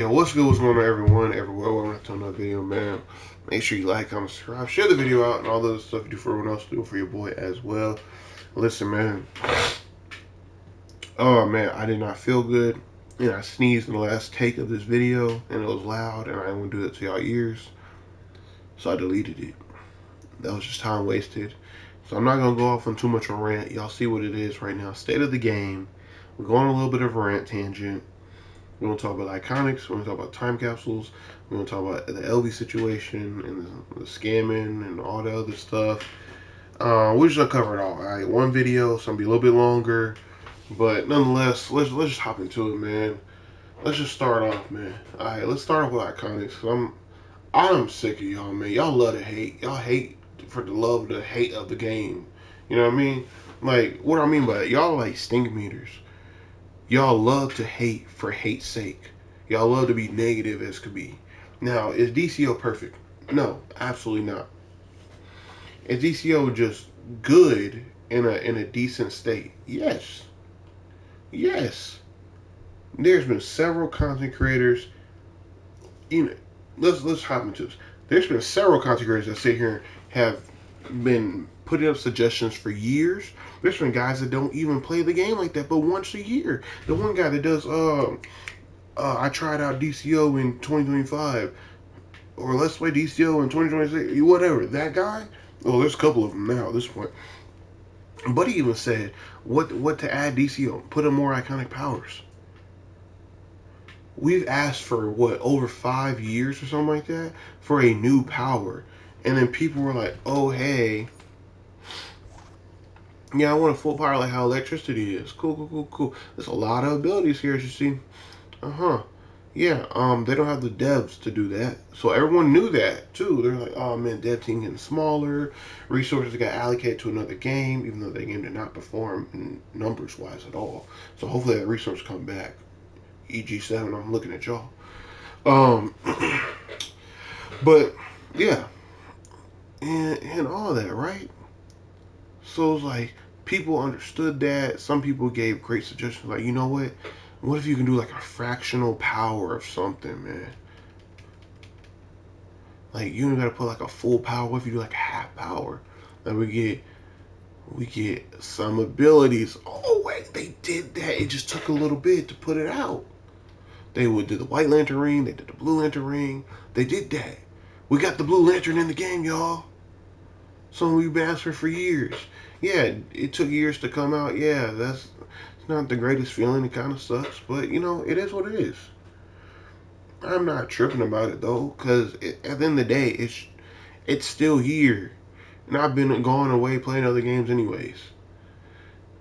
Yeah, what's good? What's going on, everyone? Everywhere, welcome to another video, man. Make sure you like, comment, subscribe, share the video out, and all the other stuff you do for everyone else, do it for your boy as well. Listen, man. Oh man, I did not feel good, and I sneezed in the last take of this video, and it was loud, and I didn't want to do that to y'all ears, so I deleted it. That was just time wasted. So I'm not gonna go off on too much of a rant. Y'all see what it is right now. State of the game. We're going on a little bit of a rant tangent. We're going to talk about iconics. We're going to talk about time capsules. We're going to talk about the Elvy situation and the scamming and all the other stuff. We're just going to cover it all. All right, one video. It's going to be a little bit longer, but nonetheless, let's just hop into it, man. Let's just start off, man. All right, let's start off with iconics. Cause I'm sick of y'all, man. Y'all love to hate. Y'all hate for the love, the hate of the game. You know what I mean? Like, what do I mean by that? Y'all are like stink meters. Y'all love to hate for hate's sake. Y'all love to be negative as could be. Now, is DCO perfect? No, absolutely not. Is DCO just good in a decent state? Yes. Yes. There's been several content creators. You know, let's hop into this. There's been several content creators that sit here and have been putting up suggestions for years. There's been guys that don't even play the game like that, but once a year. The one guy that does I tried out DCO in 2025, or let's play DCO in 2026, whatever. That guy, well, there's a couple of them now at this point. But he even said what to add DCO, put in more iconic powers. We've asked for what, over 5 years or something like that for a new power, and then people were like, "Oh hey, yeah, I want a full power like how electricity is. Cool, cool, cool, cool. There's a lot of abilities here, as you see. Uh huh. Yeah, they don't have the devs to do that. So everyone knew that too. They're like, oh man, dev team getting smaller, resources got allocated to another game, even though that game did not perform in numbers wise at all. So hopefully that resource come back. EG7, I'm looking at y'all. Um, but yeah, and all that, right? So it's like people understood that. Some people gave great suggestions, like, you know what? What if you can do like a fractional power of something, man? Like you don't gotta put like a full power. What if you do like a half power? Like we get some abilities. Oh wait, they did that. It just took a little bit to put it out. They would do the White Lantern ring. They did the Blue Lantern ring. They did that. We got the Blue Lantern in the game, y'all. Something we've been asking for years. Yeah, it took years to come out. Yeah, that's not the greatest feeling. It kind of sucks, but you know, it is what it is. I'm not tripping about it though, because at the end of the day, it's still here, and I've been going away playing other games anyways.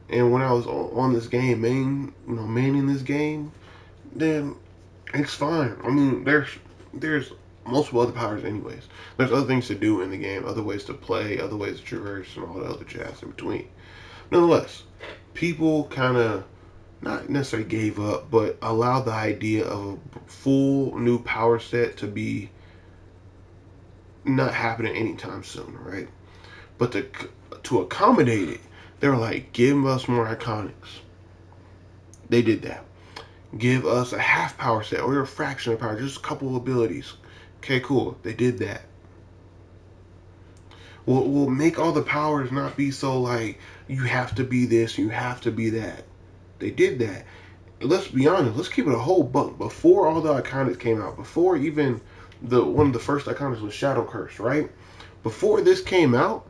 And when I was on this game, manning this game, then it's fine. I mean, there's multiple other powers anyways. There's other things to do in the game, other ways to play, other ways to traverse, and all the other jazz in between. Nonetheless, people kind of not necessarily gave up, but allowed the idea of a full new power set to be not happening anytime soon, right? But to accommodate it, they were like, give us more iconics. They did that. Give us a half power set or a fraction of power, just a couple of abilities. Okay, cool. They did that. We'll make all the powers not be so like you have to be this, you have to be that. They did that. Let's be honest. Let's keep it a whole buck. Before all the iconics came out, before even the one of the first iconics was Shadow Curse, right? Before this came out,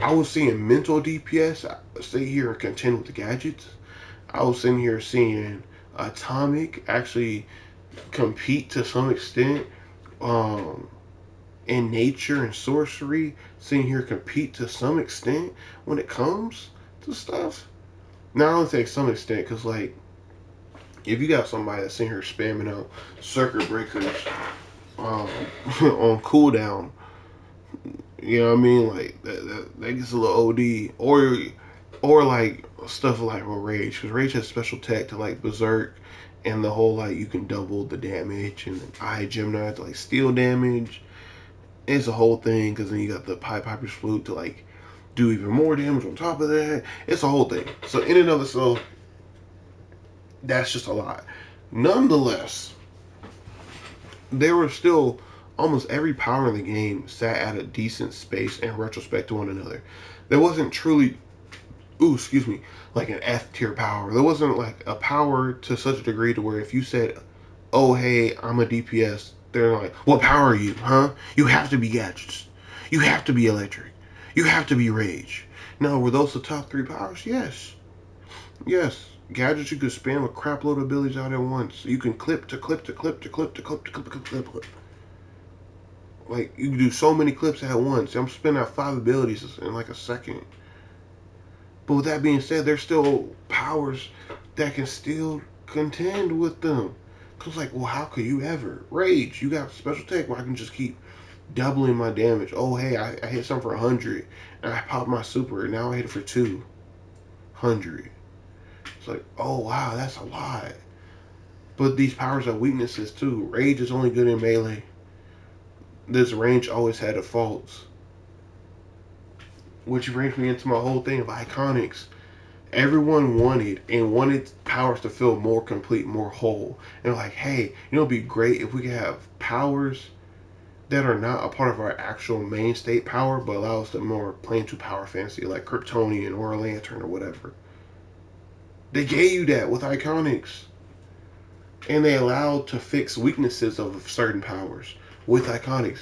I was seeing mental DPS stay here and contend with the gadgets. I was sitting here seeing Atomic actually compete to some extent um, in nature and sorcery. Sitting here compete to some extent when it comes to stuff. Now I don't say some extent because like if you got somebody that's sitting here spamming out circuit breakers um, on cooldown, you know what I mean? Like that gets a little OD, or like stuff like Rage, because Rage has special tech to like Berserk, and the whole like you can double the damage, and I Gemini to like steal damage. It's a whole thing because then you got the Piper's Flute to like do even more damage on top of that. It's a whole thing. So in and of itself, that's just a lot. Nonetheless, there were still almost every power in the game sat at a decent space in retrospect to one another. There wasn't truly, ooh, excuse me, like an F tier power. There wasn't like a power to such a degree to where if you said, "Oh hey, I'm a DPS," they're like, "What power are you, huh? You have to be gadgets. You have to be electric. You have to be rage." No, were those the top three powers? Yes. Yes. Gadgets you could spam a crap load of abilities out at once. You can clip to clip to clip to clip to clip to clip to clip to clip. Like you can do so many clips at once. I'm spinning out 5 abilities in like a second. But with that being said, there's still powers that can still contend with them. Cause like, well, how could you ever rage? You got special tech where I can just keep doubling my damage. Oh hey, I hit something for 100, and I pop my super, and now I hit it for 200. It's like, oh wow, that's a lot. But these powers have weaknesses too. Rage is only good in melee. This range always had defaults, which brings me into my whole thing of iconics. Everyone wanted powers to feel more complete, more whole. And like, hey, it'd be great if we could have powers that are not a part of our actual main state power, but allow us to more play into power fantasy, like Kryptonian or a Lantern or whatever. They gave you that with iconics, and they allowed to fix weaknesses of certain powers with iconics.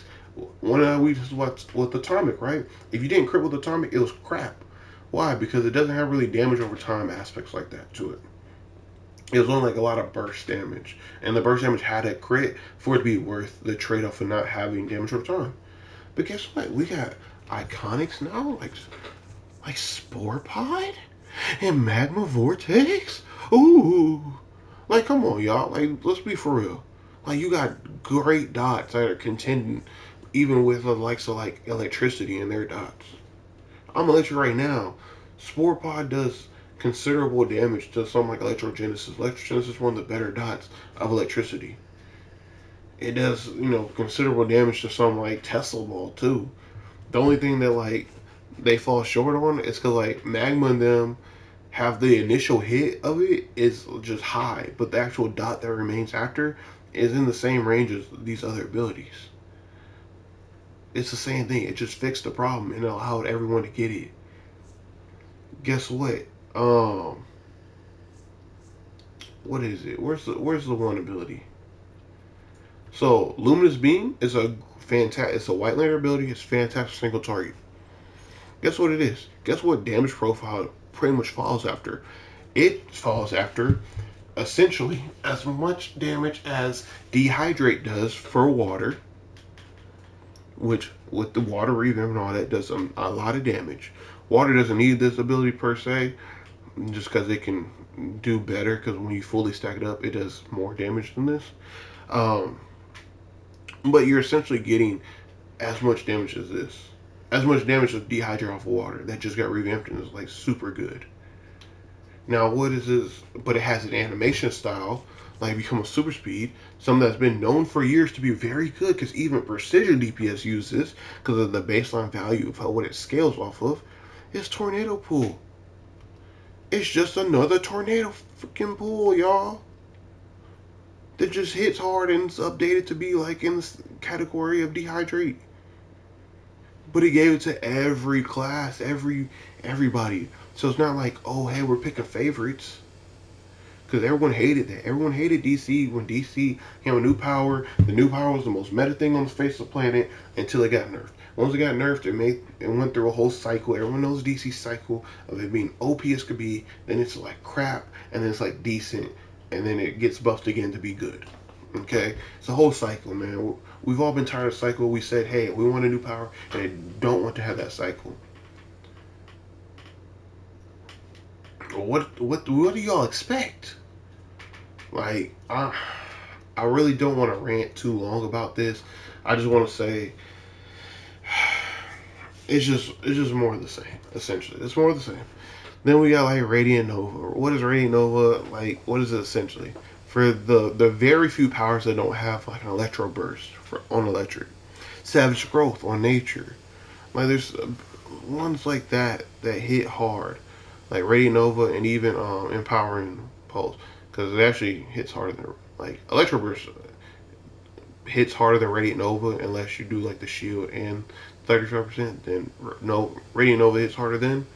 One of the weaknesses was with Atomic, right? If you didn't crit with Atomic, it was crap. Why? Because it doesn't have really damage over time aspects like that to it. It was only like a lot of burst damage, and the burst damage had a crit for it to be worth the trade-off of not having damage over time. But guess what? We got iconics now, like Spore Pod and Magma Vortex. Ooh, like come on, y'all. Like let's be for real. Like you got great dots that are contending, even with the likes of like electricity in their dots. I'm gonna let you right now. Spore Pod does considerable damage to something like Electrogenesis. Electrogenesis is one of the better dots of electricity. It does, considerable damage to something like Tesla Ball too. The only thing that like they fall short on is because like Magma and them have the initial hit of it is just high, but the actual dot that remains after is in the same range as these other abilities. It's the same thing. It just fixed the problem and allowed everyone to get it. Guess what? Um, what is it? Where's the one ability? So Luminous Beam is a fantastic. It's a white layer ability. It's fantastic single target. Guess what it is? Guess what damage profile pretty much falls after? It falls after essentially as much damage as Dehydrate does for water, which with the water revamp and all that does a lot of damage. Water doesn't need this ability per se, just because it can do better. Because when you fully stack it up, it does more damage than this. Um, but you're essentially getting as much damage as this, as much damage as Dehydrate off of water that just got revamped and is like super good. Now, what is this? But it has an animation style, like become a super speed, something that's been known for years to be very good because even Precision DPS uses this because of the baseline value of what it scales off of. It's Tornado Pool. It's just another tornado freaking pool, y'all. That just hits hard and it's updated to be like in the category of Dehydrate. But he gave it to every class, everybody. So it's not like, oh hey, we're picking favorites. Because everyone hated that. Everyone hated DC when DC came with new power. The new power was the most meta thing on the face of the planet until it got nerfed. Once it got nerfed, it went through a whole cycle. Everyone knows DC's cycle of it being OP as could be, then it's like crap, and then it's like decent, and then it gets buffed again to be good. Okay? It's a whole cycle, man. We've all been tired of cycle. We said, hey, we want a new power, and I don't want to have that cycle. What do y'all expect? Like, I really don't want to rant too long about this. I just want to say it's just more of the same. Essentially, it's more of the same. Then we got like Radiant Nova. What is Radiant Nova like? What is it essentially? For the very few powers that don't have like an electro burst on electric, Savage Growth on nature. Like there's ones like that hit hard, like Radiant Nova and even Empowering Pulse, because it actually hits harder than like Electro Burst. hits harder than Radiant Nova unless you do like the shield and 35%. Then no, Radiant Nova hits harder then.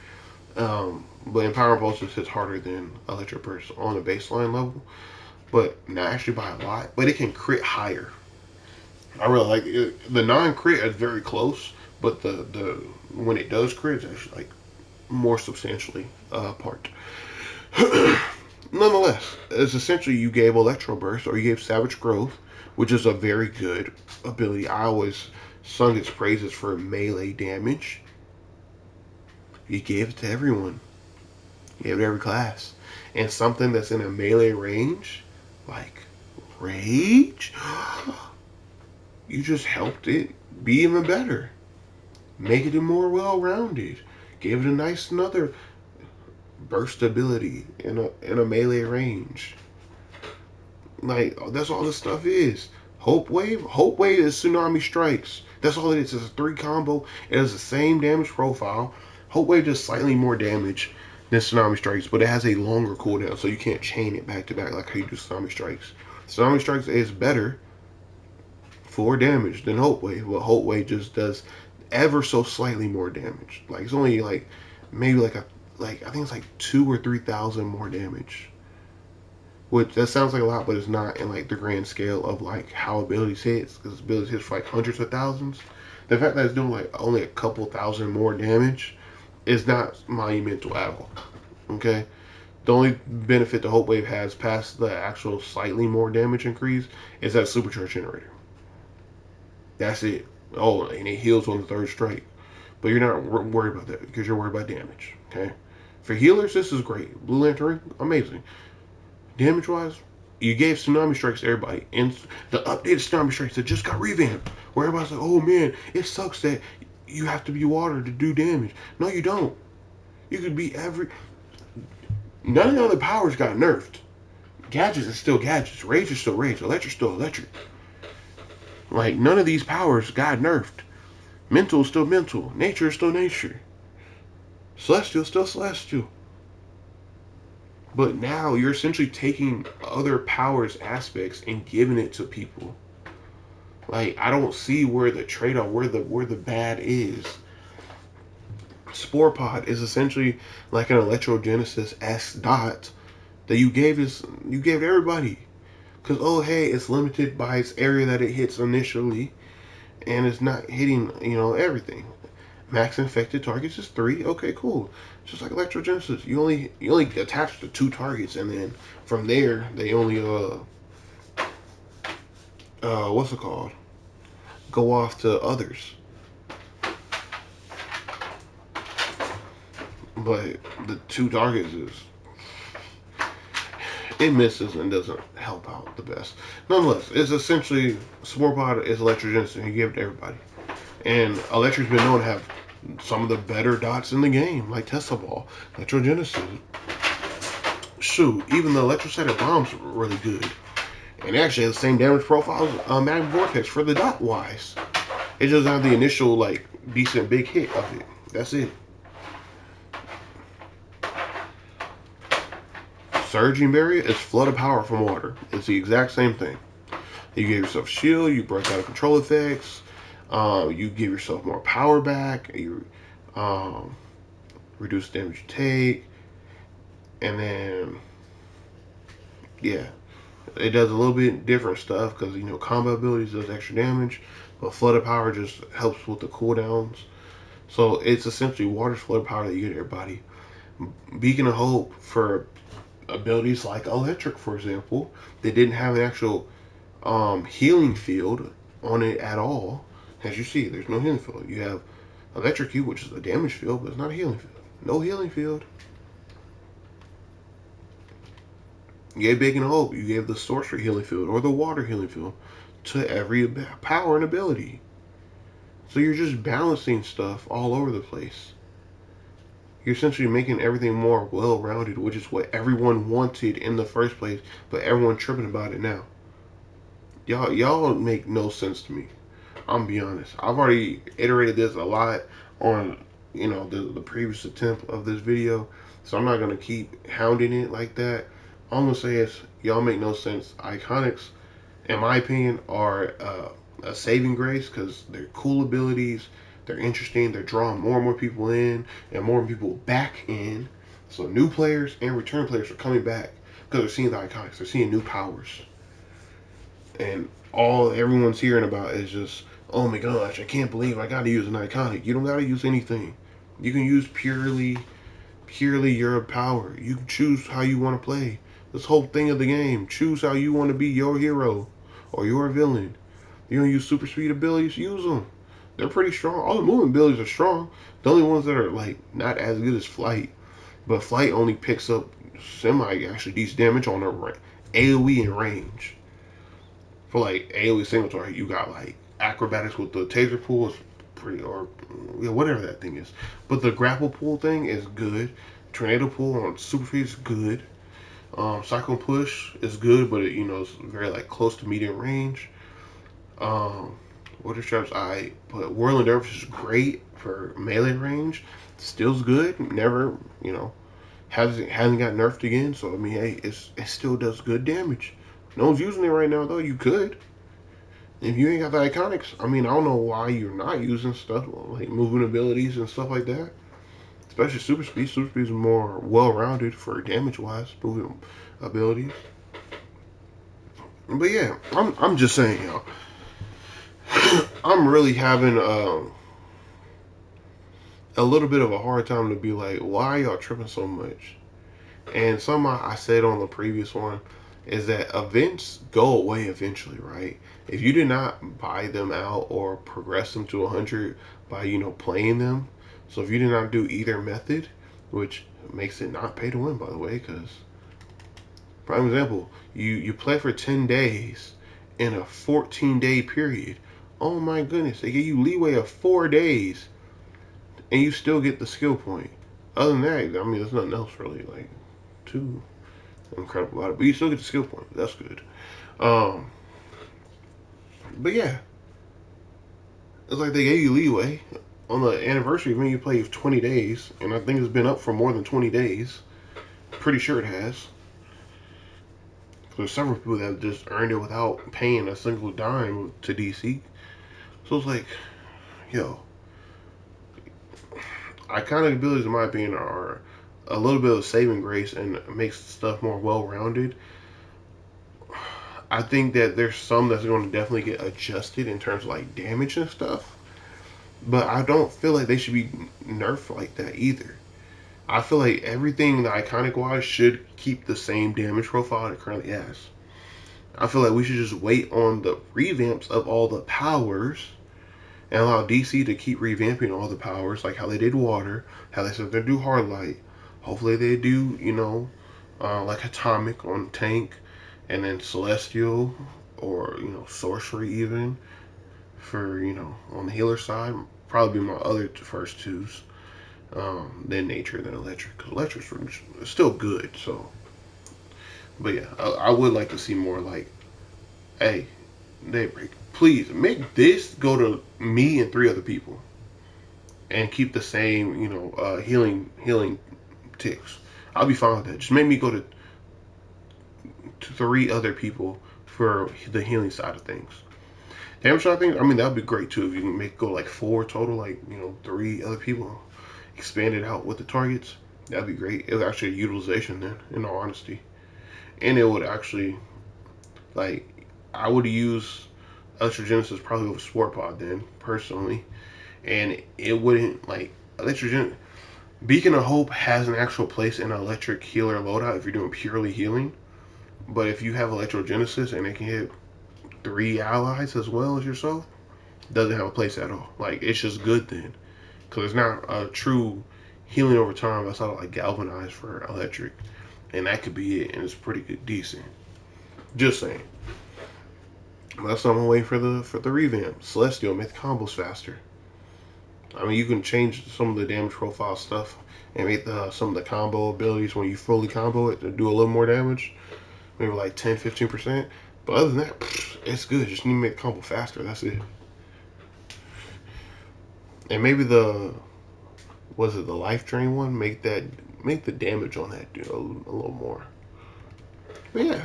But Empower Impulses hits harder than Electric Burst on a baseline level. But not actually by a lot. But it can crit higher. I really like it. The non-crit is very close, but the when it does crit, it's actually like more substantially apart. Nonetheless, it's essentially you gave Electro Burst or you gave Savage Growth, which is a very good ability. I always sung its praises for melee damage. You gave it to everyone. You gave it to every class. And something that's in a melee range, like Rage, you just helped it be even better. Make it more well-rounded. Give it a nice another burst ability in a melee range. Like that's all this stuff is. Hope Wave is Tsunami Strikes. That's all it is. It's a 3 combo. It has the same damage profile. Hope Wave does slightly more damage than Tsunami Strikes, but it has a longer cooldown, so you can't chain it back to back like how you do Tsunami Strikes. Tsunami Strikes is better for damage than Hope Wave, but Hope Wave just does ever so slightly more damage. Like it's only like maybe like I think it's like 2 or 3,000 more damage. Which that sounds like a lot, but it's not in like the grand scale of like how abilities hits, because abilities hits for like hundreds of thousands. The fact that it's doing like only a couple thousand more damage is not monumental at all. Okay, the only benefit the Hope Wave has past the actual slightly more damage increase is that supercharge generator. That's it. Oh, and it heals on the 3rd strike, but you're not worried about that because you're worried about damage. Okay, for healers this is great. Blue Lantern, amazing. Damage wise, you gave Tsunami Strikes to everybody, and the updated Tsunami Strikes that just got revamped, where everybody's like, oh man, it sucks that you have to be water to do damage. No, you don't. You could be every. None of the other powers got nerfed. Gadgets is still gadgets. Rage is still rage. Electric is still electric. Like, none of these powers got nerfed. Mental is still mental. Nature is still nature. Celestial is still celestial. But now you're essentially taking other powers aspects and giving it to people. Like, I don't see where the trade-off, where the bad is. Spore Pod is essentially like an Electrogenesis S dot that you gave to everybody. Cause oh hey, it's limited by its area that it hits initially, and it's not hitting everything. Max infected targets is 3. Okay, cool. Just like Electrogenesis, you only attach to 2 targets, and then from there they only what's it called? Go off to others. But the 2 targets is it misses and doesn't help out the best. Nonetheless, it's essentially Spore Pod is Electrogenesis, and you give it to everybody. And Electric's been known to have some of the better dots in the game, like Tesla Ball, Electrogenesis. Shoot, even the Electrostatic Bomb's really good. And it actually has the same damage profile as Magma Vortex for the dot wise. It doesn't have the initial like decent big hit of it. That's it. Surging Barrier is flood of power from water. It's the exact same thing. You give yourself shield, you break out of control effects, you give yourself more power back, you reduce the damage you take, and then yeah, it does a little bit different stuff because combo abilities does extra damage, but flood of power just helps with the cooldowns. So it's essentially water's flood of power that you get everybody. Beacon of Hope for abilities like Electric, for example, they didn't have an actual healing field on it at all. As you see, there's no healing field. You have Electrocute, which is a damage field, but it's not a healing field. No healing field. You gave Beacon of Hope. You gave the Sorcery healing field or the Water healing field to every power and ability. So you're just balancing stuff all over the place. You're essentially making everything more well-rounded, which is what everyone wanted in the first place, but everyone tripping about it now. Y'all make no sense to me. I'm gonna be honest. I've already iterated this a lot on, the previous attempt of this video, so I'm not gonna keep hounding it like that. All I'm gonna say is y'all make no sense. Iconics in my opinion, are a saving grace because they're cool abilities, they're interesting, they're drawing more and more people in and more people back in. So new players and return players are coming back because they're seeing the iconics, they're seeing new powers, and all everyone's hearing about is just, oh my gosh, I can't believe I got to use an iconic. You don't got to use anything. You can use purely your power. You can choose how you want to play. This whole thing of the game, choose how you want to be your hero or your villain. You don't use super speed abilities, use them. They're pretty strong. All the movement abilities are strong. The only ones that are like not as good as flight, but flight only picks up semi actually decent damage on a AOE and range. For like AOE single target, you got like acrobatics with the taser pool is pretty, or yeah, whatever that thing is. But the grapple pool thing is good. Tornado pool on super speed is good. Cyclone push is good, but it, it's very like close to medium range. Water straps, but whirling dervish is great for melee range. Still's good. Never, hasn't got nerfed again. So I mean, hey, it still does good damage. No one's using it right now though. You could. If you ain't got the iconics, I mean, I don't know why you're not using stuff like movement abilities and stuff like that. Especially super speed. Super speed is more well-rounded for damage-wise movement abilities. But yeah, I'm just saying, y'all. I'm really having a little bit of a hard time to be like, why y'all tripping so much? And something I said on the previous one is that events go away eventually, right? If you did not buy them out or progress them to 100 by, playing them, so if you did not do either method, which makes it not pay to win, by the way, because, prime example, you play for 10 days in a 14-day period. Oh my goodness, they give you leeway of 4 days, and you still get the skill point. Other than that, I mean, there's nothing else really, like, too incredible about it, but you still get the skill point. That's good. Um, but yeah, it's like they gave you leeway on the anniversary when you play 20 days, and I think it's been up for more than 20 days. Pretty sure it has. There's several people that have just earned it without paying a single dime to DC. So it's like, yo, iconic abilities, in my opinion, are a little bit of saving grace and makes stuff more well-rounded. I think that there's some that's going to definitely get adjusted in terms of like damage and stuff, but I don't feel like they should be nerfed like that either. I feel like everything the iconic wise should keep the same damage profile it currently has. I feel like we should just wait on the revamps of all the powers and allow DC to keep revamping all the powers, like how they did water, how they said they do hard light. Hopefully they do, like atomic on tank, and then celestial or sorcery even for on the healer side. Probably be my other first twos. Then nature, then electric. Cause electric's still good. So, but yeah, I would like to see more like, hey, Daybreak, please make this go to me and 3 other people, and keep the same, healing ticks. I'll be fine with that. Just make me go to 3 other people for the healing side of things. Damage side things, I mean, that'd be great too if you can make go like 4 total, like 3 other people, expand it out with the targets. That'd be great. It was actually a utilization then, in all honesty, and it would actually like I would use Electrogenesis probably over Sport Pod then personally, and it wouldn't like Electrogen. Beacon of Hope has an actual place in an electric healer loadout if you're doing purely healing. But if you have Electrogenesis and it can hit 3 allies as well as yourself, it doesn't have a place at all. Like, it's just good then. Because it's not a true healing over time that's not like galvanized for electric. And that could be it. And it's pretty good, decent. Just saying. That's something I'm waiting for the revamp. Celestial make the combos faster. I mean, you can change some of the damage profile stuff and make some of the combo abilities when you fully combo it to do a little more damage. Maybe like 10-15%. But other than that, it's good. Just need to make the combo faster. That's it. And maybe the life drain one? Make the damage on that do a little more. But yeah.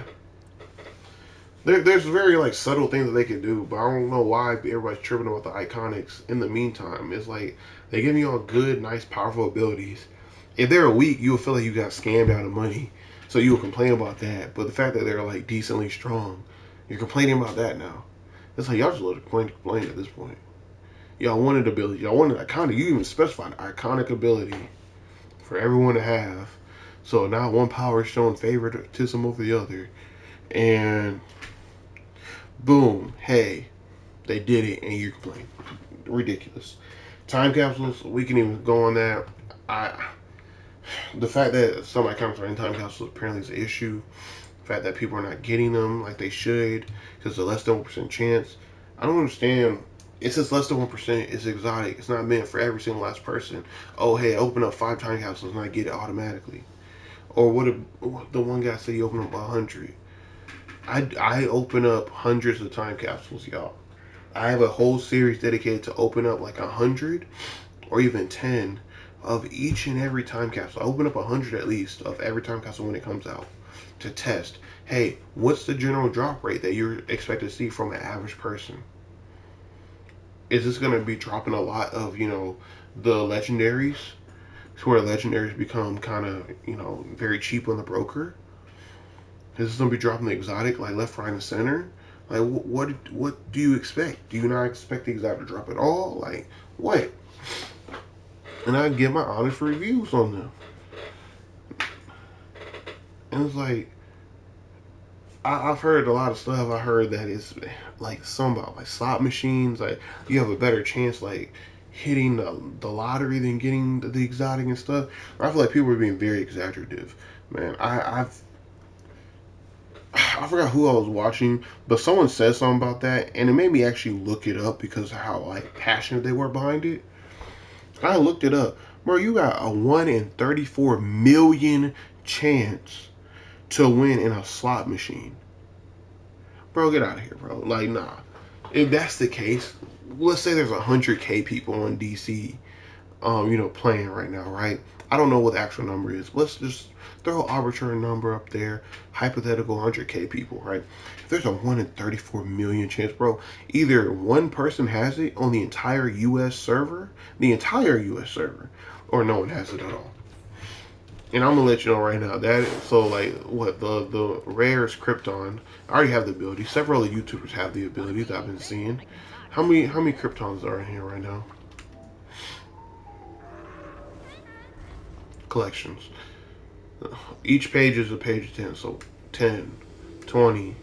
there's very like subtle things that they can do, but I don't know why everybody's tripping about the iconics. In the meantime, it's like they give you all good, nice, powerful abilities. If they're weak, you'll feel like you got scammed out of money, so you'll complain about that. But the fact that they're like decently strong, you're complaining about that now. It's like y'all just let it complain at this point. Y'all wanted ability, y'all wanted iconic. You even specified iconic ability for everyone to have. So now one power is showing favoritism over the other, and boom, hey, they did it, and you complain. Ridiculous. Time capsules, we can even go on that. I The fact that some icons are in time capsules apparently is an issue. The fact that people are not getting them like they should because it's a less than 1% chance. I don't understand. It says less than 1%. It's exotic. It's not meant for every single last person. Oh, hey, I open up 5 time capsules and I get it automatically. Or what if the one guy said he opened up 100? I open up hundreds of time capsules, y'all. I have a whole series dedicated to open up like 100 or even 10 of each and every time capsule. I open up 100 at least of every time capsule when it comes out to test. Hey, what's the general drop rate that you're expected to see from an average person? Is this going to be dropping a lot of, the legendaries? To where legendaries become kind of, very cheap on the broker? Is this going to be dropping the exotic like left, right, and center? Like, what do you expect? Do you not expect the exotic to drop at all? Like, what? And I give my honest reviews on them. And it's like, I've heard a lot of stuff. I heard that it's like some about like slot machines. Like you have a better chance like hitting the lottery than getting the exotic and stuff. I feel like people are being very exaggerative. Man, I forgot who I was watching, but someone said something about that, and it made me actually look it up because of how like passionate they were behind it. I looked it up, bro. You got a 1 in 34 million chance to win in a slot machine. Bro, get out of here, bro. Like, nah. If that's the case, let's say there's 100K people on DC, playing right now, right? I don't know what the actual number is. Let's just throw an arbitrary number up there. Hypothetical 100K people, right? If there's a 1 in 34 million chance, bro, either one person has it on the entire entire US server, or no one has it at all. And I'm gonna let you know right now that so like what the rares Krypton. I already have the ability. Several other YouTubers have the ability that I've been seeing. How many Kryptons are in here right now? Collections. Each page is a page of 10. So 10, 20,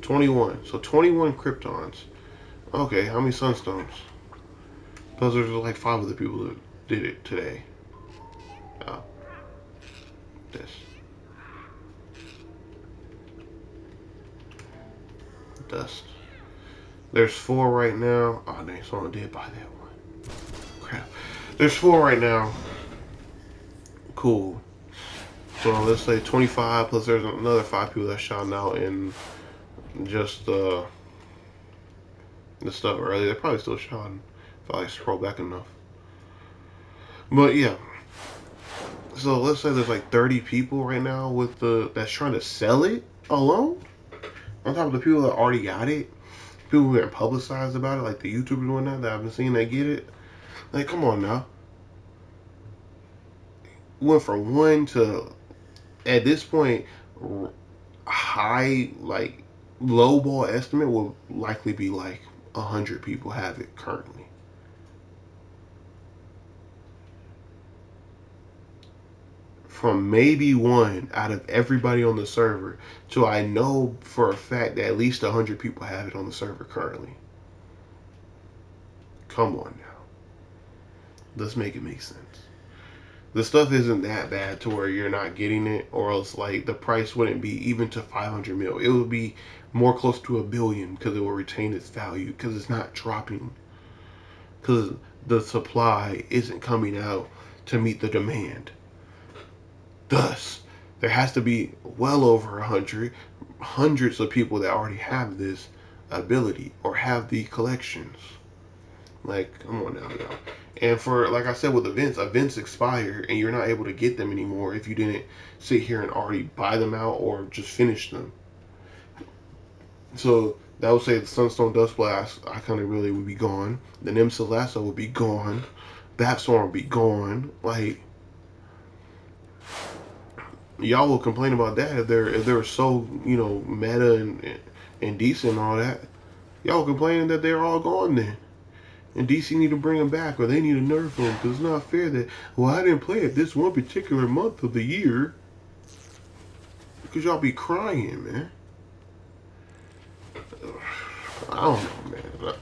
21. So 21 Kryptons. Okay, how many Sunstones? Because there's like 5 other people that did it today. Oh, this. Dust. There's 4 right now. Oh, dang, someone did buy that one. Crap. There's 4 right now. Cool. So let's say 25 plus there's another 5 people that shot out in just the stuff earlier. They're probably still shouting if I like scroll back enough. But yeah. So let's say there's like 30 people right now with that's trying to sell it alone. On top of the people that already got it. People who are publicized about it, like the YouTubers and whatnot that I've been seeing that get it. Like, come on now. Went from 1 to, at this point, high, like, low ball estimate will likely be like 100 people have it currently. From maybe 1 out of everybody on the server to I know for a fact that at least 100 people have it on the server currently. Come on now. Let's make it make sense. The stuff isn't that bad to where you're not getting it, or else like the price wouldn't be even to 500 mil. It would be more close to 1 billion because it will retain its value because it's not dropping because the supply isn't coming out to meet the demand. Thus, there has to be well over 100, hundreds of people that already have this ability or have the collections. Like, come on now, y'all. And for, like I said, with events expire and you're not able to get them anymore if you didn't sit here and already buy them out or just finish them. So that would say the Sunstone Dust Blast Iconic Ability would be gone. The Nemesis Lasso would be gone. Batstorm would be gone. Like, y'all will complain about that if they're so, you know, meta and decent and all that. Y'all complaining that they're all gone then. And DC need to bring them back, or they need to nerf them, because it's not fair that, well, I didn't play it this one particular month of the year. Because y'all be crying, man. I don't know, man.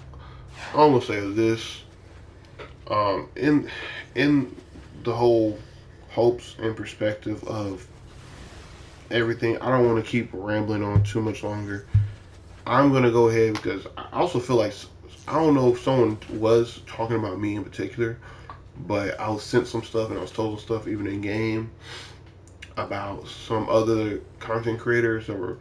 I'm gonna say this. In the whole hopes and perspective of everything, I don't want to keep rambling on too much longer. I'm gonna go ahead because I also feel like I don't know if someone was talking about me in particular, but I was sent some stuff and I was told some stuff even in game about some other content creators that were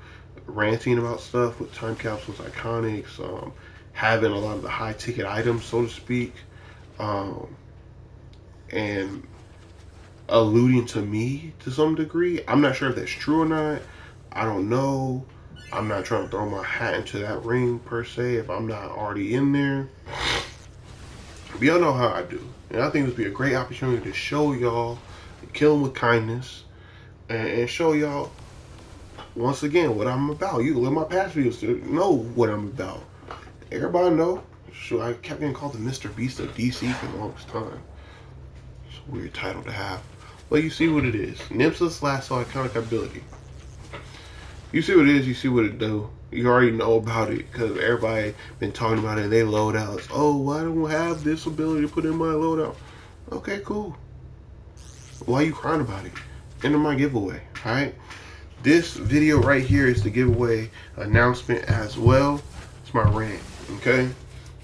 ranting about stuff with time capsules, iconics, having a lot of the high ticket items, so to speak, um, and alluding to me to some degree. I'm not sure if that's true or not. I don't know. I'm not trying to throw my hat into that ring per se if I'm not already in there. But y'all know how I do. And I think this would be a great opportunity to show y'all, kill them with kindness, and show y'all once again what I'm about. You live my past videos to know what I'm about. Everybody know. So I kept getting called the Mr. Beast of DC for the longest time. It's a weird title to have. But you see what it is. Nemesis Lasso Iconic Ability. You see what it is, you see what it do. You already know about it because everybody been talking about it and they loadouts. Oh, well, I don't have this ability to put in my loadout. Okay, cool. Why are you crying about it? Enter my giveaway, alright? This video right here is the giveaway announcement as well. It's my rant, okay?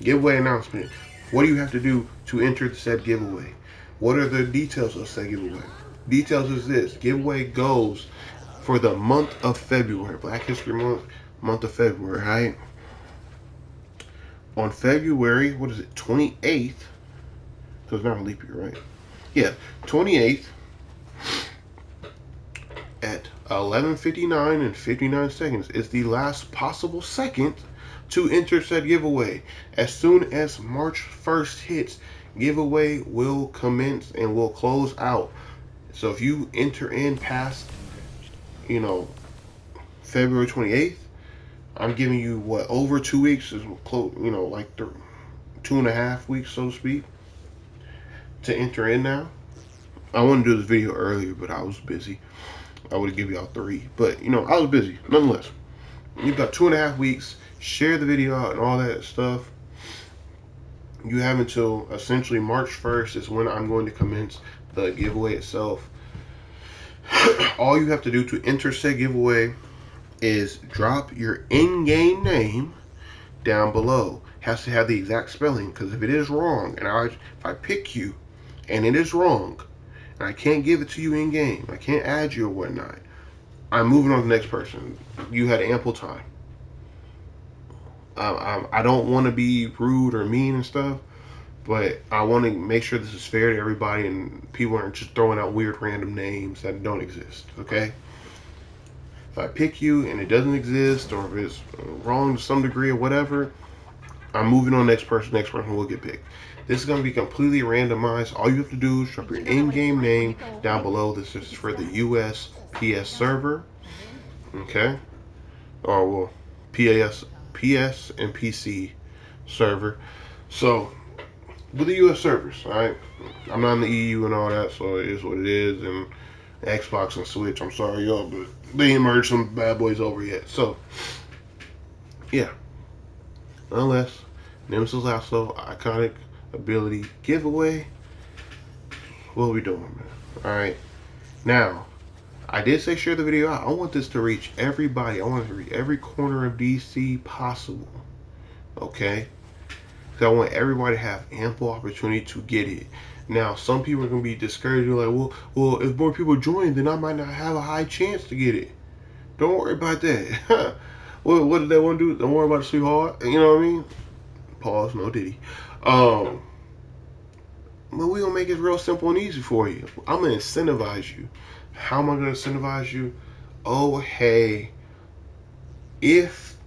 Giveaway announcement. What do you have to do to enter the said giveaway? What are the details of said giveaway? Details is this. Giveaway goes for the month of February. Black History month of February, right? On February, what is it, 28th? So it's not a leap year, right? Yeah, 28th at 11:59 and 59 seconds is the last possible second to enter said giveaway. As soon as March 1st hits, giveaway will commence and will close out. So if you enter in past, you know, February 28th, I'm giving you what, over 2 weeks is close, you know, like 2.5 weeks, so to speak, to enter in now. I wanted to do this video earlier, but I was busy. I would have given y'all 3, but you know, I was busy nonetheless. You've got 2.5 weeks. Share the video out and all that stuff. You have until essentially March 1st is when I'm going to commence the giveaway itself. All you have to do to enter said giveaway is drop your in-game name down below. Has to have the exact spelling, because if it is wrong, and if I pick you and it is wrong, and I can't give it to you in game, I can't add you or whatnot, I'm moving on to the next person. You had ample time. I don't want to be rude or mean and stuff, but I want to make sure this is fair to everybody and people aren't just throwing out weird random names that don't exist, okay? If I pick you and it doesn't exist, or if it's wrong to some degree or whatever, I'm moving on to the next person will get picked. This is going to be completely randomized. All you have to do is drop your in-game name down below. This is for the US PS server, okay? Or well, PS and PC server. So with the US servers, alright? I'm not in the EU and all that, so it is what it is. And Xbox and Switch, I'm sorry y'all, but they ain't merged some bad boys over yet. So yeah. Nonetheless, Nemesis Lasso Iconic Ability giveaway. What are we doing, man? Alright. Now, I did say share the video out. I want this to reach everybody. I want it to reach every corner of DC possible. Okay? Because I want everybody to have ample opportunity to get it. Now, some people are going to be discouraged. You're like, well, if more people join, then I might not have a high chance to get it. Don't worry about that. What did they want to do? Don't worry about it too hard. You know what I mean? Pause, no diddy. But we're going to make it real simple and easy for you. I'm going to incentivize you. How am I going to incentivize you? Oh, hey, if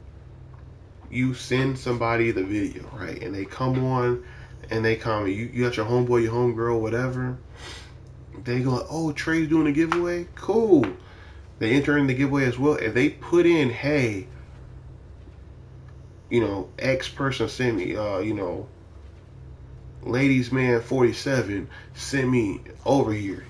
you send somebody the video, right, and they come on and they comment, you got your homeboy, your homegirl, whatever. They go, oh, Trey's doing a giveaway. Cool. They enter in the giveaway as well. If they put in, hey, X person sent me, ladies man 47 sent me over here.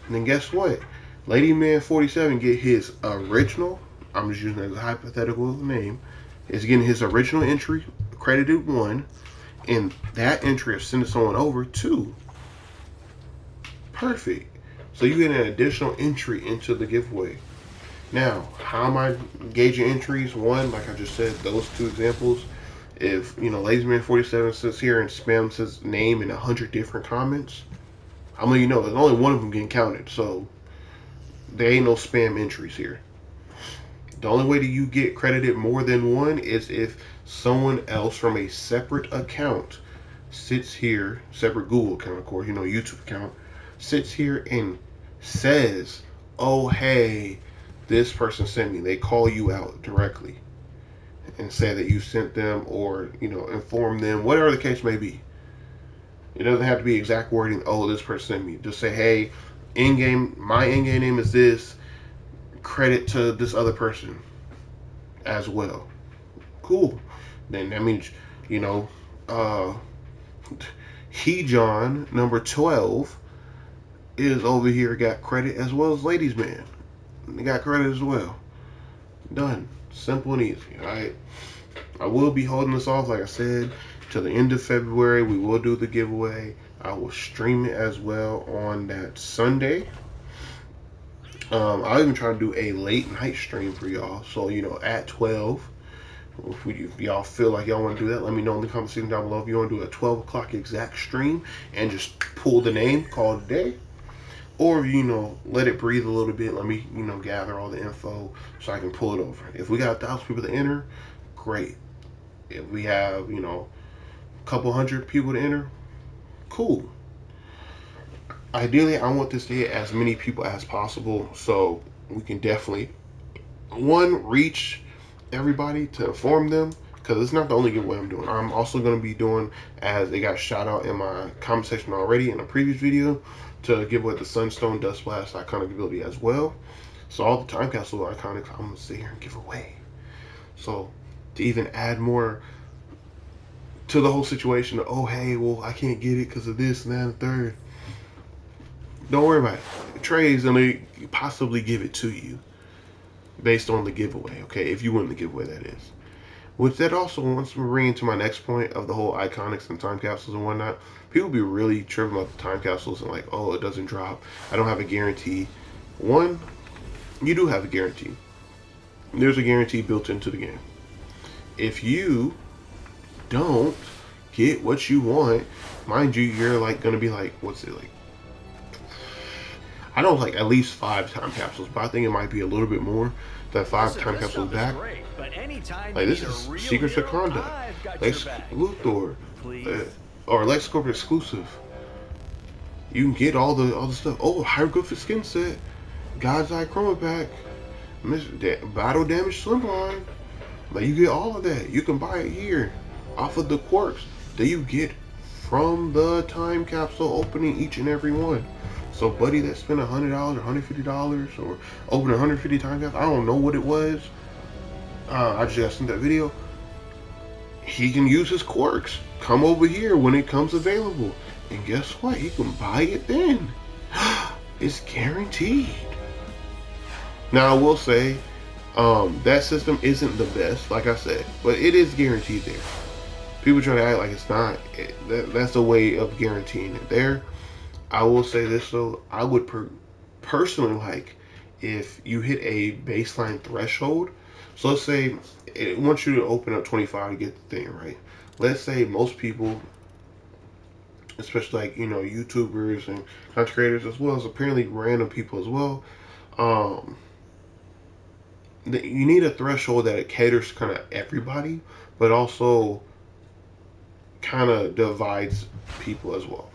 And then guess what? Lady man 47 get his original, I'm just using it as a hypothetical name, is getting his original entry credited 1, and that entry is sending someone over 2. Perfect. So you get an additional entry into the giveaway. Now, how am I gauging entries? One, like I just said, those 2 examples. If, Ladies Man 47 sits here and spams his name in 100 different comments, I'm letting you know there's only one of them getting counted. So there ain't no spam entries here. The only way that you get credited more than 1 is if someone else from a separate account sits here, separate Google account, of course, YouTube account, sits here and says, oh, hey, this person sent me. They call you out directly and say that you sent them, or, inform them, whatever the case may be. It doesn't have to be exact wording, oh, this person sent me. Just say, hey, my in-game name is this, credit to this other person as well. Cool. Then that means, he John number 12 is over here, got credit, as well as Ladies Man. They got credit as well. Done. Simple and easy. Alright. I will be holding this off, like I said, till the end of February. We will do the giveaway. I will stream it as well on that Sunday. I'll even try to do a late night stream for y'all. So, at 12. If y'all feel like y'all want to do that, let me know in the comment section down below. If you want to do a 12 o'clock exact stream and just pull the name, call it a day. Or, let it breathe a little bit. Let me, gather all the info so I can pull it over. If we got 1,000 people to enter, great. If we have, a couple hundred people to enter, cool. Ideally, I want this to hit as many people as possible so we can definitely, one, reach everybody to inform them, because it's not the only giveaway I'm doing. I'm also going to be doing, as it got shout out in my comment section already in a previous video, to give away the Sunstone Dust Blast iconic ability as well. So all the time capsule iconics I'm going to sit here and give away. So to even add more to the whole situation, oh hey, well I can't get it because of this and that and the third, don't worry about it. Trey's going to possibly give it to you based on the giveaway, okay? If you win the giveaway, that is. Which that also wants to bring into my next point of the whole iconics and time capsules and whatnot. People be really tripping about the time capsules and like, oh, it doesn't drop. I don't have a guarantee. One, you do have a guarantee. There's a guarantee built into the game. If you don't get what you want, mind you, you're like going to be like, what's it like? I know like at least 5 time capsules, but I think it might be a little bit more than 5 time capsules back. Great, but anytime like this is Secrets of Conduct, Lex Luthor, or LexCorp exclusive. You can get all the stuff. Oh, Hieroglyphic skin set, God's Eye Chroma pack, Battle Damage Slimline. Like you get all of that. You can buy it here off of the quirks that you get from the time capsule opening each and every one. So buddy that spent $100 or $150 or opened 150 time capsules, I don't know what it was. I just got sent that video. He can use his quirks. Come over here when it comes available. And guess what? He can buy it then. It's guaranteed. Now I will say, that system isn't the best, like I said, but it is guaranteed there. People try to act like it's not. That's a way of guaranteeing it there. I will say this though, I would personally like if you hit a baseline threshold. So let's say it wants you to open up 25 to get the thing, right? Let's say most people, especially like, YouTubers and content creators, as well as apparently random people as well, you need a threshold that it caters to kind of everybody, but also kind of divides people as well.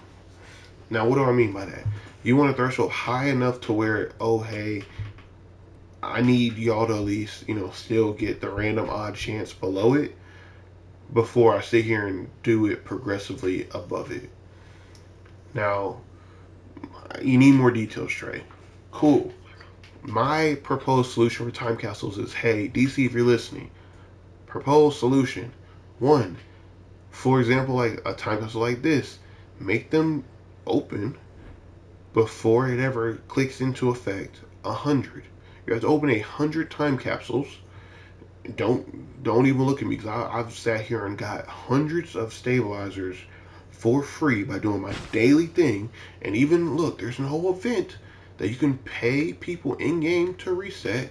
Now, what do I mean by that? You want a threshold high enough to where, oh, hey, I need y'all to at least, still get the random odd chance below it. before I sit here and do it progressively above it. Now, you need more details, Trey. Cool. My proposed solution for time capsules is, hey, DC, if you're listening, proposed solution. One, for example, like a time capsule like this, make them open before it ever clicks into effect 100. You have to open 100 time capsules. Don't even look at me because I've sat here and got hundreds of stabilizers for free by doing my daily thing. And even look, there's a whole event that you can pay people in game to reset.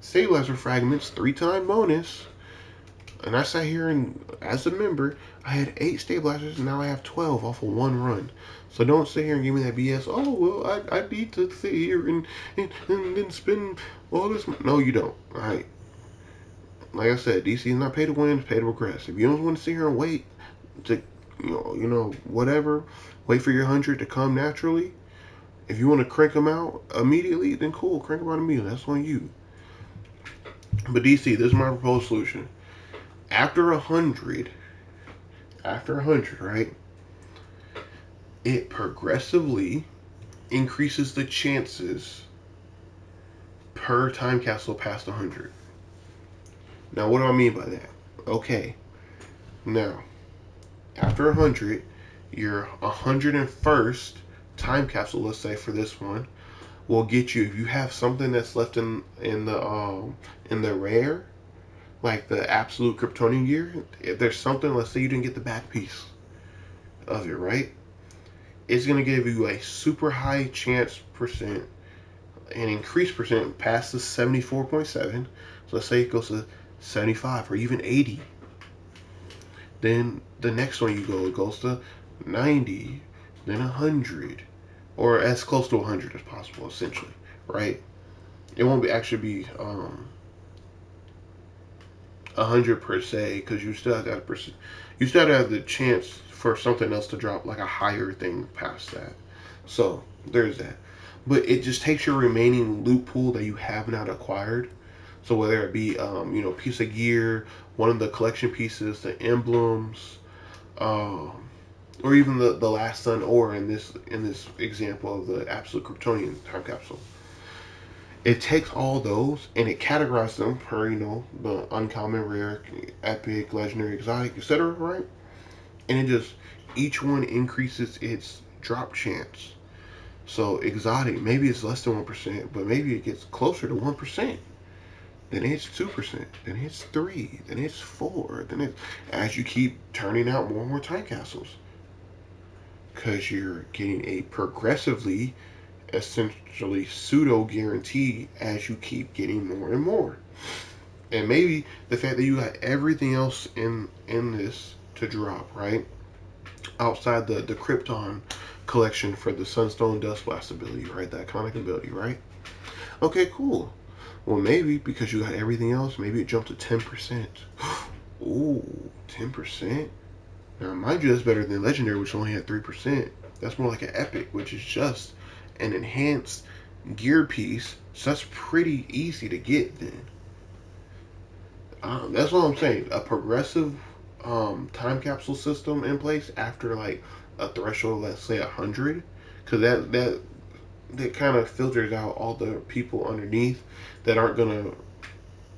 Stabilizer fragments, 3-time bonus. And I sat here and, as a member, I had 8 stabilizers and now I have 12 off of one run. So don't sit here and give me that BS. Oh, well, I need to sit here and then spend all this money. No, you don't. All right. Like I said, DC is not pay to win, it's pay to progress. If you don't want to sit here and wait to, whatever, wait for your 100 to come naturally. If you want to crank them out immediately, then cool, crank them out immediately. That's on you. But DC, this is my proposed solution. After 100, right, it progressively increases the chances per time capsule past 100. Now, what do I mean by that? Okay, now, after 100, your 101st time capsule, let's say for this one, will get you, if you have something that's left in the rare, like the absolute Kryptonian gear, if there's something, let's say you didn't get the back piece of it, right? It's going to give you a super high chance percent, an increased percent past the 74.7. So let's say it goes to 75 or even 80. Then the next one it goes to 90, then 100, or as close to 100 as possible, essentially, right? It won't actually be 100 per se, because you still have to have the chance for something else to drop, like a higher thing past that. So there's that. But it just takes your remaining loot pool that you have not acquired. So whether it be piece of gear, one of the collection pieces, the emblems, or even the last sun ore in this example of the absolute Kryptonian time capsule. It takes all those and it categorizes them per the uncommon, rare, epic, legendary, exotic, etc. Right? And it just, each one increases its drop chance. So exotic, maybe it's less than 1%, but maybe it gets closer to 1%. Then it's 2%, then it's 3%, then it's 4%, then it's, as you keep turning out more and more time capsules. Because you're getting a progressively, essentially pseudo guarantee as you keep getting more and more. And maybe the fact that you got everything else in this to drop, right? Outside the Krypton collection for the Sunstone Dust Blast ability, right? That iconic ability, right? Okay, cool. Well, maybe because you got everything else, maybe it jumped to 10%. Ooh, 10%? Now, mind you, that's better than Legendary, which only had 3%. That's more like an Epic, which is just an enhanced gear piece. So that's pretty easy to get then. That's what I'm saying. A progressive time capsule system in place after like a threshold, let's say 100, because that kind of filters out all the people underneath that aren't gonna,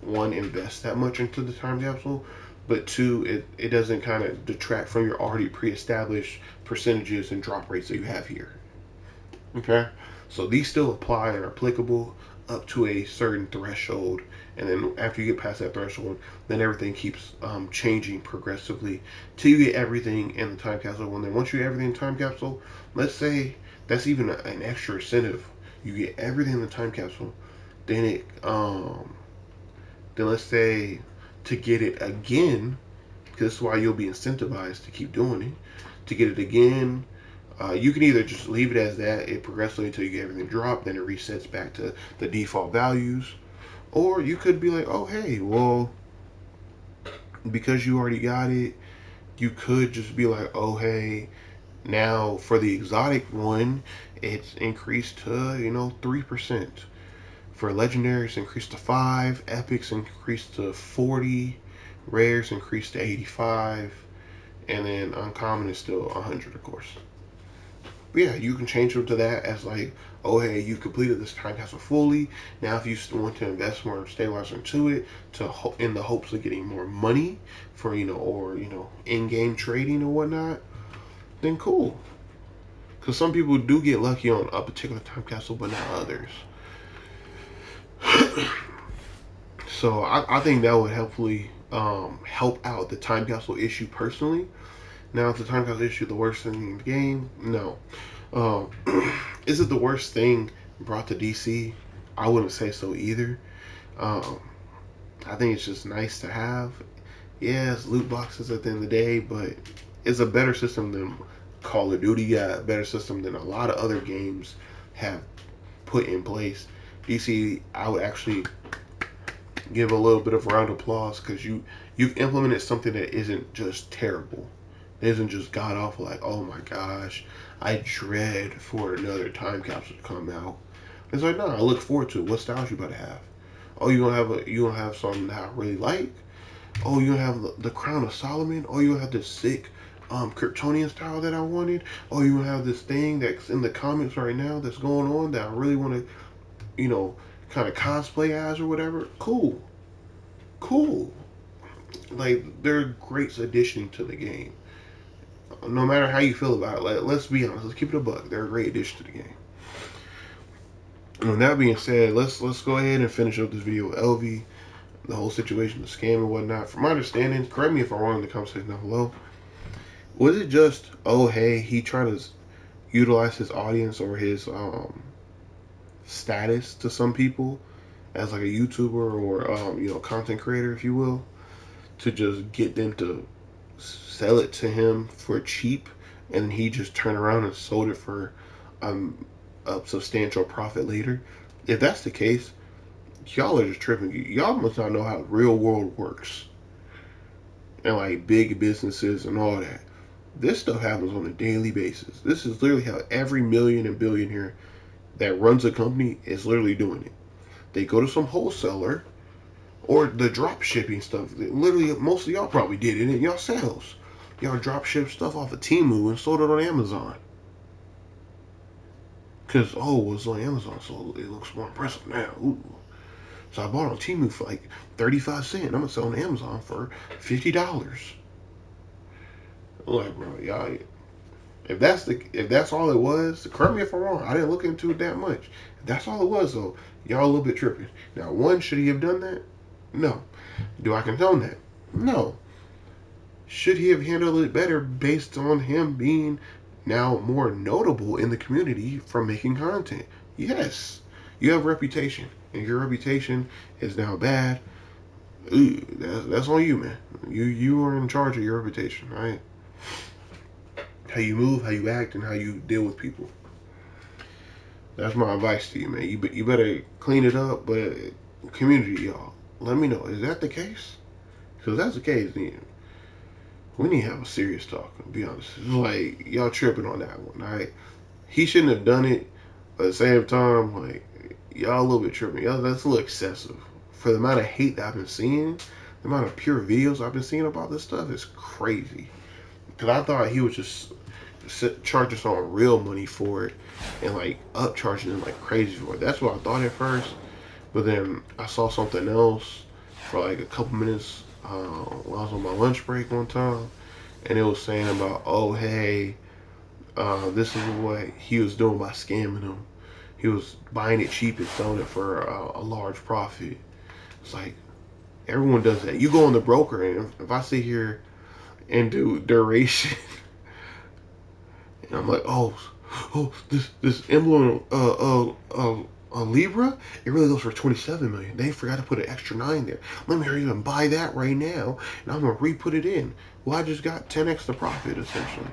one, invest that much into the time capsule, but two, it doesn't kind of detract from your already pre-established percentages and drop rates that you have here. Okay, so these still apply and are applicable up to a certain threshold, and then after you get past that threshold, then everything keeps changing progressively till you get everything in the time capsule. And then once you get everything in the time capsule, let's say that's even an extra incentive. You get everything in the time capsule, then then let's say to get it again, because this is why you'll be incentivized to keep doing it. To get it again, you can either just leave it as that, it progressively until you get everything dropped, then it resets back to the default values. Or you could be like, oh, hey, well, because you already got it, you could just be like, oh, hey, now for the exotic one, it's increased to, 3%. For legendaries, increased to 5%, epics increased to 40%, Rares increased to 85, and then uncommon is still 100, of course. But yeah, you can change them to that as like, oh hey, you completed this time capsule fully. Now, if you want to invest more stabilizer into it, in the hopes of getting more money for or in-game trading or whatnot, then cool. Because some people do get lucky on a particular time capsule, but not others. So I think that would helpfully help out the time capsule issue personally. Now, is the time capsule issue the worst thing in the game? No. Um, is it the worst thing brought to DC? I wouldn't say so either. Um, I think it's just nice to have. Yeah, it's loot boxes at the end of the day, but it's a better system than Call of Duty. Yeah, a better system than a lot of other games have put in place. DC, I would actually give a little bit of round of applause because you've implemented something that isn't just terrible. It isn't just god awful, like, oh my gosh, I dread for another time capsule to come out. It's like, no, I look forward to it. What styles you about to have? Oh, you gonna have something that I really like? Oh, you gonna have the Crown of Solomon? Oh, you gonna have this sick Kryptonian style that I wanted? Oh, you gonna have this thing that's in the comics right now that's going on that I really want to, kind of cosplay as or whatever? Cool. Cool. Like, they're a great addition to the game. No matter how you feel about it, let's be honest. Let's keep it a buck. They're a great addition to the game. And with that being said, let's go ahead and finish up this video with Elvy, the whole situation, the scam and whatnot. From my understanding, correct me if I'm wrong in the comment section down below. Was it just, oh hey, he tried to utilize his audience or his status to some people as like a YouTuber or content creator, if you will, to just get them to sell it to him for cheap, and he just turned around and sold it for a substantial profit later? If that's the case, y'all are just tripping. Y'all must not know how real world works and like big businesses and all that. This stuff happens on a daily basis. This is literally how every million and billionaire that runs a company is literally doing it. They go to some wholesaler or the drop shipping stuff. Literally, most of y'all probably did it in yourselves. Y'all drop ship stuff off of Temu and sold it on Amazon. Because, it's on Amazon, so it looks more impressive now. Ooh. So I bought it on Temu for like 35 cents. I'm going to sell it on Amazon for $50. Like, bro, y'all, if that's all it was, correct me if I'm wrong. I didn't look into it that much. If that's all it was, though, y'all a little bit tripping. Now, one, should he have done that? No. Do I condone that? No. Should he have handled it better based on him being now more notable in the community from making content? Yes. You have a reputation, and your reputation is now bad. Ooh, that's on you, man. You are in charge of your reputation, right? How you move, how you act, and how you deal with people. That's my advice to you, man. You better clean it up, but community, y'all, let me know. Is that the case? Because if that's the case, then we need to have a serious talk, to be honest. It's like, y'all tripping on that one, alright? He shouldn't have done it, but at the same time, like, y'all a little bit tripping. Y'all, that's a little excessive. For the amount of hate that I've been seeing, the amount of pure videos I've been seeing about this stuff is crazy. Because I thought he would just charge us on real money for it and like upcharging them like crazy for it. That's what I thought at first, but then I saw something else for like a couple minutes when I was on my lunch break one time, and it was saying about, oh hey, this is what he was doing by scamming them. He was buying it cheap and selling it for a large profit. It's like, everyone does that. You go on the broker, and if I sit here and do duration and I'm like, this emblem a Libra, it really goes for 27 million. They forgot to put an extra 9 there. Let me hurry and buy that right now, and I'm gonna re-put it in. Well, I just got 10x the profit essentially.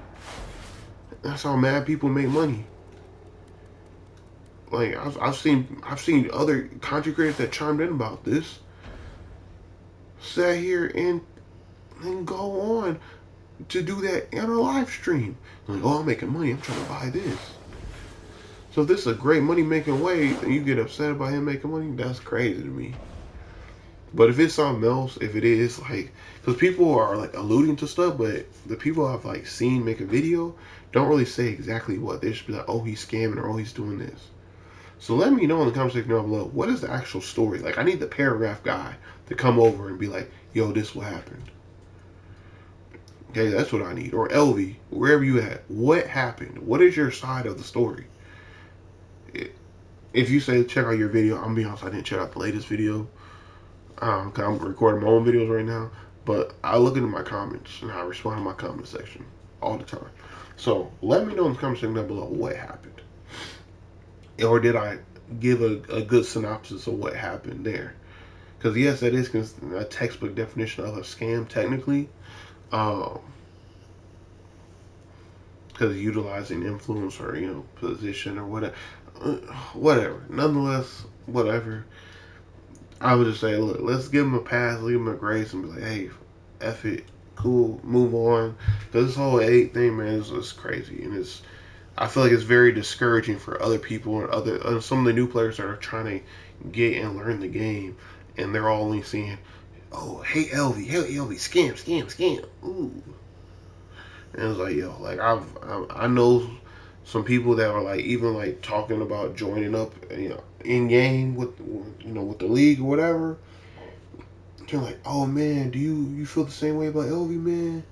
That's how mad people make money. Like, I've seen other content creators that chimed in about this, sat here and go on to do that in a live stream. Like, I'm making money, I'm trying to buy this. So if this is a great money making way and you get upset about him making money, that's crazy to me. But if it's something else, if it is like, because people are like alluding to stuff, but the people I've like seen make a video don't really say exactly what. They just be like, oh, he's scamming, or oh, he's doing this. So let me know in the comment section down below, what is the actual story? Like, I need the paragraph guy to come over and be like, yo, this what happened. Okay, that's what I need. Or Elvy, wherever you at, what happened? What is your side of the story? If you say check out your video, I'm gonna be honest, I didn't check out the latest video. Cause I'm recording my own videos right now. But I look into my comments and I respond to my comment section all the time. So let me know in the comment section down below what happened. Or did I give a good synopsis of what happened there? Because yes, that is a textbook definition of a scam technically. Because utilizing influence or position or whatever, whatever. Nonetheless, whatever. I would just say, look, let's give him a pass, leave him a grace, and be like, hey, F it, cool, move on. Because this whole 8 thing, man, is crazy, and I feel like it's very discouraging for other people and some of the new players that are trying to get and learn the game, and they're all only seeing, oh, hey Elvy, scam, scam, scam, ooh. And it's like, yo, like I know some people that are like even like talking about joining up, in game with the league or whatever. They're like, oh man, do you feel the same way about Elvy, man?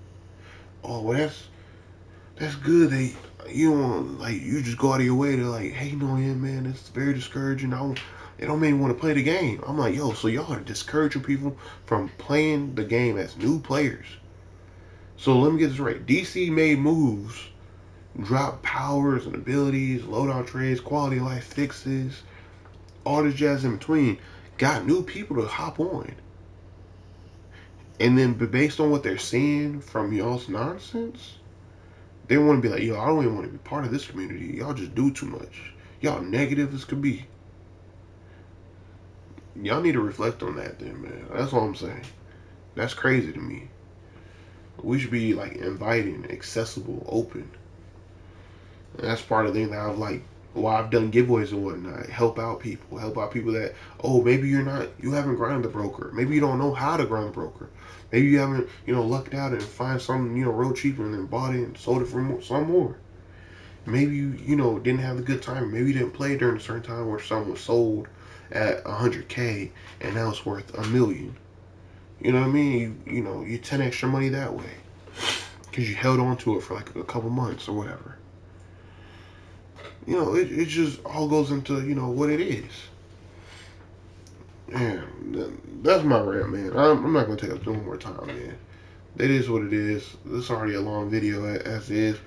Oh, well, that's good. You just go out of your way to like hate on him, man. It's very discouraging. It don't make me want to play the game. I'm like, yo, so y'all are discouraging people from playing the game as new players. So let me get this right. DC made moves, dropped powers and abilities, loadout trades, quality of life fixes, all the jazz in between. Got new people to hop on. And then based on what they're seeing from y'all's nonsense, they want to be like, yo, I don't even want to be part of this community. Y'all just do too much. Y'all negative as could be. Y'all need to reflect on that then, man. That's all I'm saying. That's crazy to me. We should be like inviting, accessible, open. And that's part of the thing that I've like why I've done giveaways and whatnot. Help out people that, oh, maybe you haven't grinded the broker. Maybe you don't know how to grind the broker. Maybe you haven't, lucked out and find something, real cheap and then bought it and sold it for some more. Maybe you didn't have a good time. Maybe you didn't play during a certain time where something was sold at 100K and now it's worth $1 million. You know what I mean? You 10 extra money that way because you held on to it for like a couple months or whatever. It just all goes into what it is. Man, that's my rant, man. I'm not gonna take up no more time, man. It is what it is. This is already a long video as is.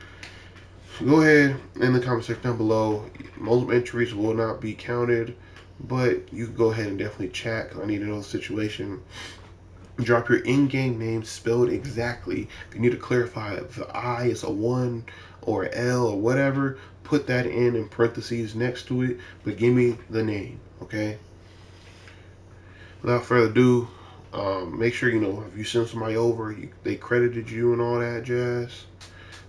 Go ahead in the comment section down below. Multiple entries will not be counted, but you can go ahead and definitely chat. I need to know the situation. Drop your in-game name spelled exactly. If you need to clarify if the I is a 1 or L or whatever, put that in parentheses next to it, but give me the name, okay? Without further ado, make sure if you send somebody over, they credited you and all that jazz.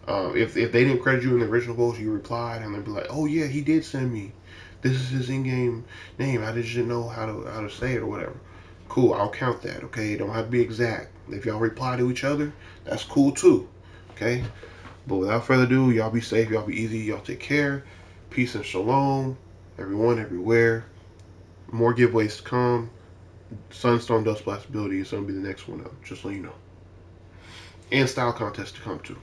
If they didn't credit you in the original post, you replied and they'd be like, oh yeah, he did send me. This is his in-game name. I just didn't know how to say it or whatever. Cool, I'll count that, okay? Don't have to be exact. If y'all reply to each other, that's cool too, okay? But without further ado, y'all be safe, y'all be easy, y'all take care. Peace and shalom, everyone, everywhere. More giveaways to come. Sunstone Dust Blast ability is going to be the next one up, just so you know. And style contest to come too.